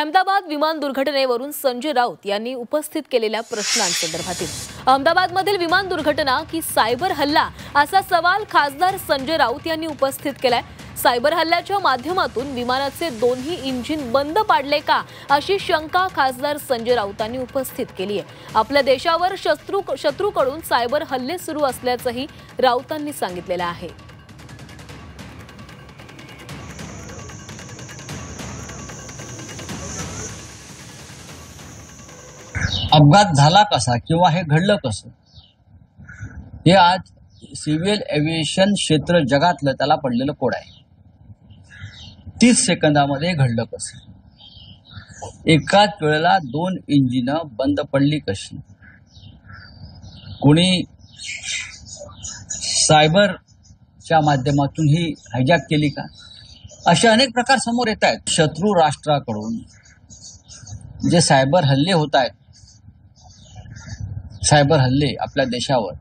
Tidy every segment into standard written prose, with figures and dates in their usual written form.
अहमदाबाद विमान दुर्घटनेवरून संजय राऊत यांनी उपस्थित केलेल्या प्रश्नांसंदर्भातील अहमदाबादमधील विमान दुर्घटना की सायबर हल्ला असा सवाल खासदार संजय राऊत यांनी उपस्थित केलाय। सायबर हल्ल्याच्या माध्यमातून विमानाचे दोन्ही इंजिन बंद पाडले का अशी शंका खासदार संजय राऊतांनी उपस्थित केली आहे। आपल्या देशावर शत्रूकडून सायबर हल्ले सुरू असल्याचंही राऊतांनी सांगितलेलं आहे। अपघात झाला कसा किंवा हे घडलं कसं हे आज सिव्हिल एव्हिएशन क्षेत्र जगातलं त्याला पडलेलं कोड आहे। 30 सेकंदामध्ये घडलं कसं, एकाच वेळेला 2 इंजिन बंद पडली कशी, कोणी सायबरच्या माध्यमातून ही हायजॅक केली का, असे अनेक प्रकार समोर येत आहेत। शत्रू राष्ट्राकडून जे सायबर हल्ले होत आहेत, सायबर हल्ले आपल्या देशावर,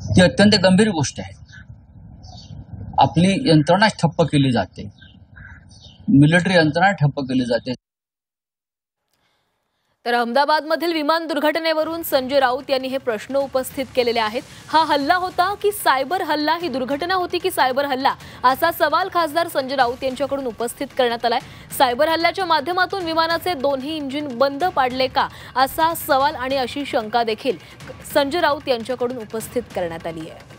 ती अत्यंत गंभीर गोष्ट आहे। आपली यंत्रणा ठप्प केली जाते, मिलिटरी यंत्रणा ठप्प केली जाते। तर अहमदाबादमधील विमान दुर्घटनेवरून संजय राऊत यांनी हे प्रश्न उपस्थित केलेले आहेत। हा हल्ला होता की सायबर हल्ला, ही दुर्घटना होती की सायबर हल्ला असा सवाल खासदार संजय राऊत यांच्याकडून उपस्थित करण्यात आलाय। सायबर हल्ल्याच्या माध्यमातून विमानाचे दोन्ही इंजिन बंद पाडले का असा सवाल आणि अशी शंका देखील संजय राऊत यांच्याकडून उपस्थित करण्यात आली आहे।